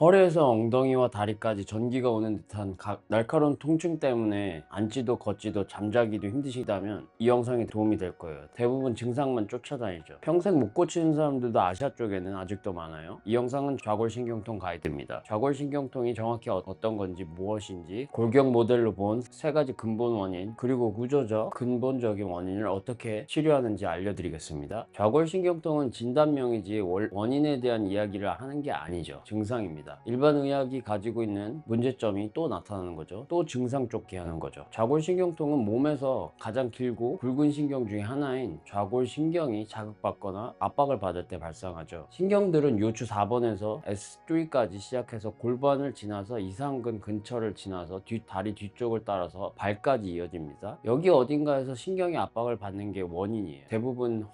허리에서 엉덩이와 다리까지 전기가 오는 듯한 날카로운 통증 때문에 앉지도 걷지도 잠자기도 힘드시다면 이 영상이 도움이 될 거예요. 대부분 증상만 쫓아다니죠. 평생 못 고치는 사람들도 아시아 쪽에는 아직도 많아요. 이 영상은 좌골신경통 가이드입니다. 좌골신경통이 정확히 어떤 건지, 무엇인지, 골격 모델로 본 세 가지 근본 원인, 그리고 구조적 근본적인 원인을 어떻게 치료하는지 알려드리겠습니다. 좌골신경통은 진단명이지 원인에 대한 이야기를 하는 게 아니죠. 증상입니다. 일반 의학이 가지고 있는 문제점이 또 나타나는 거죠. 또 증상 쫓게 하는 거죠. 좌골신경통은 몸에서 가장 길고 굵은 신경 중에 하나인 좌골신경이 자극받거나 압박을 받을 때 발생하죠. 신경들은 요추 4번에서 S3까지 시작해서 골반을 지나서 이상근 근처를 지나서 다리 뒤쪽을 따라서 발까지 이어집니다. 여기 어딘가에서 신경이 압박을 받는 게 원인이에요. 대부분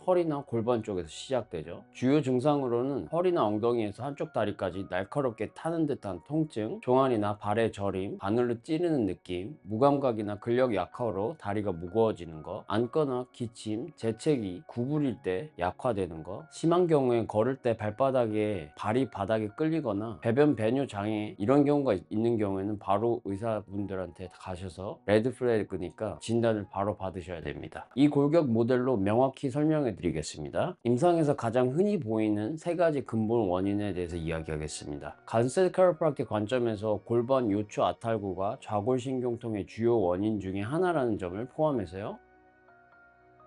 허리나 골반 쪽에서 시작되죠. 주요 증상으로는 허리나 엉덩이에서 한쪽 다리까지 날카롭게 타는 듯한 통증, 종아리나 발의 저림, 바늘로 찌르는 느낌, 무감각이나 근력 약화로 다리가 무거워지는 거, 앉거나 기침, 재채기, 구부릴 때 약화되는 거, 심한 경우엔 걸을 때 발이 바닥에 끌리거나 배변 배뇨 장애, 이런 경우가 있는 경우에는 바로 의사분들한테 가셔서 레드 플래그니까 진단을 바로 받으셔야 됩니다. 이 골격 모델로 명확히 설명해 드리겠습니다. 임상에서 가장 흔히 보이는 세 가지 근본 원인에 대해서 이야기하겠습니다. 간세트 카이로프락틱 관점에서 골반 요추 아탈구가 좌골신경통의 주요 원인 중에 하나라는 점을 포함해서요.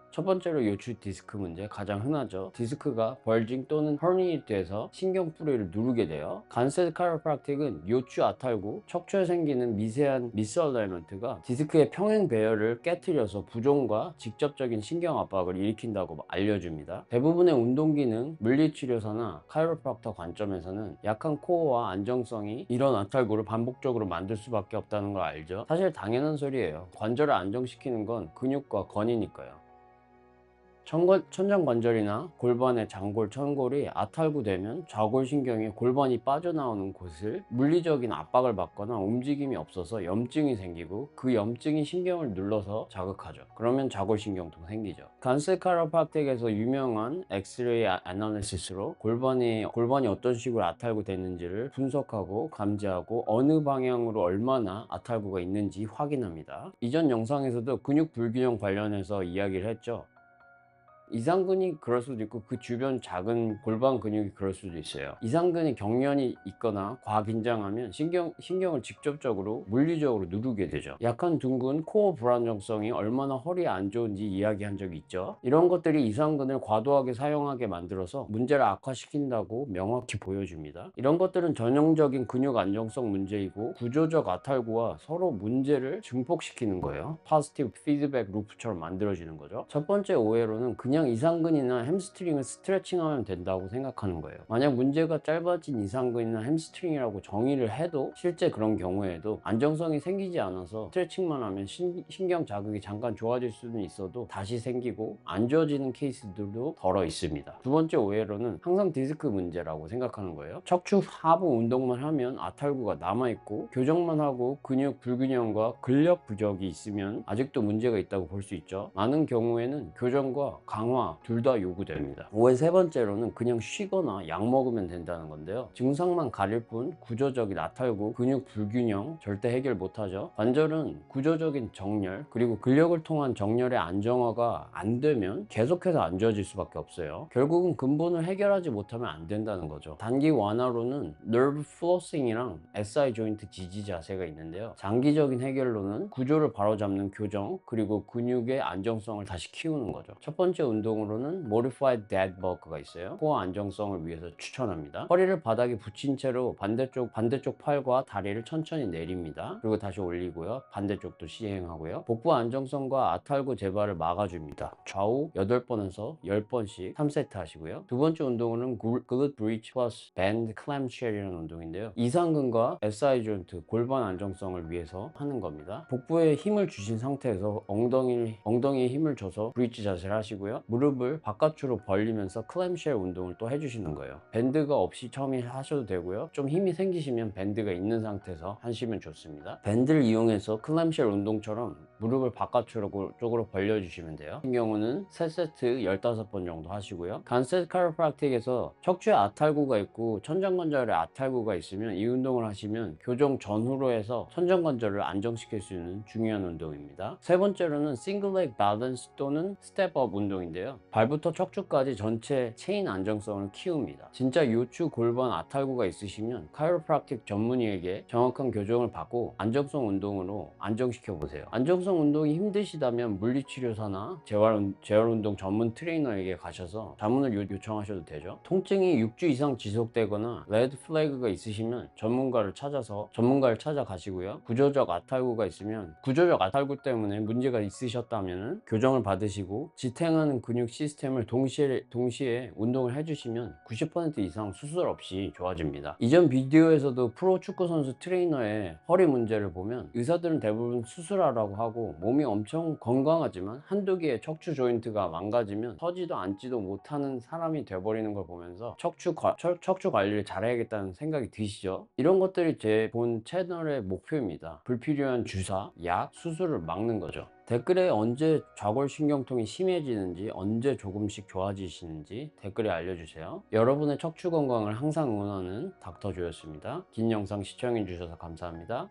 첫 번째로 요추 디스크 문제, 가장 흔하죠. 디스크가 벌징 또는 허니에이트해서 신경 뿌리를 누르게 돼요. 간세트 카이로프락틱은 요추 아탈구, 척추에 생기는 미세한 미스얼라이먼트가 디스크의 평행 배열을 깨트려서 부종과 직접적인 신경 압박을 일으킨다고 알려줍니다. 대부분의 운동기능, 물리치료사나 카이로프락터 관점에서는 약한 코어와 안정성이 이런 아탈구를 반복적으로 만들 수밖에 없다는 걸 알죠. 사실 당연한 소리예요. 관절을 안정시키는 건 근육과 건이니까요. 천장관절이나 골반의 장골, 천골이 아탈구되면 좌골신경이 골반이 빠져나오는 곳을 물리적인 압박을 받거나 움직임이 없어서 염증이 생기고, 그 염증이 신경을 눌러서 자극하죠. 그러면 좌골신경통 생기죠. 간세 카로팍틱에서 유명한 엑스레이 애널리시스로 골반이 어떤 식으로 아탈구 됐는지를 분석하고 감지하고 어느 방향으로 얼마나 아탈구가 있는지 확인합니다. 이전 영상에서도 근육 불균형 관련해서 이야기를 했죠. 이상근이 그럴 수도 있고 그 주변 작은 골반 근육이 그럴 수도 있어요. 이상근이 경련이 있거나 과긴장하면 신경을 직접적으로 물리적으로 누르게 되죠. 약한 둥근 코어 불안정성이 얼마나 허리에 안 좋은지 이야기한 적이 있죠. 이런 것들이 이상근을 과도하게 사용하게 만들어서 문제를 악화시킨다고 명확히 보여줍니다. 이런 것들은 전형적인 근육 안정성 문제이고 구조적 아탈구와 서로 문제를 증폭시키는 거예요. 포지티브 피드백 루프처럼 만들어지는 거죠. 첫 번째 오해로는 그냥 이상근이나 햄스트링을 스트레칭하면 된다고 생각하는 거예요. 만약 문제가 짧아진 이상근이나 햄스트링이라고 정의를 해도 실제 그런 경우에도 안정성이 생기지 않아서 스트레칭만 하면 신경 자극이 잠깐 좋아질 수는 있어도 다시 생기고 안 좋아지는 케이스들도 덜어 있습니다. 두 번째 오해로는 항상 디스크 문제라고 생각하는 거예요. 척추 하부 운동만 하면 아탈구가 남아있고 교정만 하고 근육 불균형과 근력 부족이 있으면 아직도 문제가 있다고 볼 수 있죠. 많은 경우에는 교정과 강화 둘 다 요구됩니다. 오해 세 번째로는 그냥 쉬거나 약 먹으면 된다는 건데요. 증상만 가릴 뿐 구조적인 아탈구, 근육 불균형 절대 해결 못하죠. 관절은 구조적인 정렬, 그리고 근력을 통한 정렬의 안정화가 안 되면 계속해서 안 좋아질 수밖에 없어요. 결국은 근본을 해결하지 못하면 안 된다는 거죠. 단기 완화로는 nerve flossing이랑 SI 조인트 지지 자세가 있는데요. 장기적인 해결로는 구조를 바로잡는 교정, 그리고 근육의 안정성을 다시 키우는 거죠. 첫 번째 운동으로는 Modified Dead Bug가 있어요. 코어 안정성을 위해서 추천합니다. 허리를 바닥에 붙인 채로 반대쪽 팔과 다리를 천천히 내립니다. 그리고 다시 올리고요. 반대쪽도 시행하고요. 복부 안정성과 아탈구 재발을 막아줍니다. 좌우 8번에서 10번씩 3세트 하시고요. 두 번째 운동은 Glute Bridge plus Band Clamshel이라는 운동인데요. 이상근과 SI 조인트, 골반 안정성을 위해서 하는 겁니다. 복부에 힘을 주신 상태에서 엉덩이에 힘을 줘서 브릿지 자세를 하시고요. 무릎을 바깥으로 벌리면서 클램쉘 운동을 또 해주시는 거예요. 밴드가 없이 처음에 하셔도 되고요. 좀 힘이 생기시면 밴드가 있는 상태에서 하시면 좋습니다. 밴드를 이용해서 클램쉘 운동처럼 무릎을 바깥쪽으로 벌려주시면 돼요. 같은 경우는 3세트 15번 정도 하시고요. 간셋 카이로프랙틱에서 척추에 아탈구가 있고 천정관절에 아탈구가 있으면 이 운동을 하시면 교정 전후로 해서 천정관절을 안정시킬 수 있는 중요한 운동입니다. 세 번째로는 싱글렉 밸런스 또는 스텝업 운동인데요. 발부터 척추까지 전체 체인 안정성을 키웁니다. 진짜 요추 골반 아탈구가 있으시면 카이로프랙틱 전문의에게 정확한 교정을 받고 안정성 운동으로 안정시켜 보세요. 안정성 운동이 힘드시다면 물리치료사나 재활운동 전문 트레이너에게 가셔서 자문을 요청하셔도 되죠. 통증이 6주 이상 지속되거나 레드 플래그가 있으시면 전문가를 찾아 가시고요. 구조적 아탈구가 있으면 구조적 아탈구 때문에 문제가 있으셨다면 교정을 받으시고 지탱하는 근육 시스템을 동시에 운동을 해주시면 90% 이상 수술 없이 좋아집니다. 이전 비디오에서도 프로 축구 선수 트레이너의 허리 문제를 보면 의사들은 대부분 수술하라고 하고 몸이 엄청 건강하지만 한두 개의 척추 조인트가 망가지면 서지도 앉지도 못하는 사람이 돼버리는 걸 보면서 척추 관리를 잘해야겠다는 생각이 드시죠? 이런 것들이 제 본 채널의 목표입니다. 불필요한 주사, 약, 수술을 막는 거죠. 댓글에 언제 좌골신경통이 심해지는지, 언제 조금씩 좋아지시는지 댓글에 알려주세요. 여러분의 척추 건강을 항상 응원하는 닥터조였습니다. 긴 영상 시청해주셔서 감사합니다.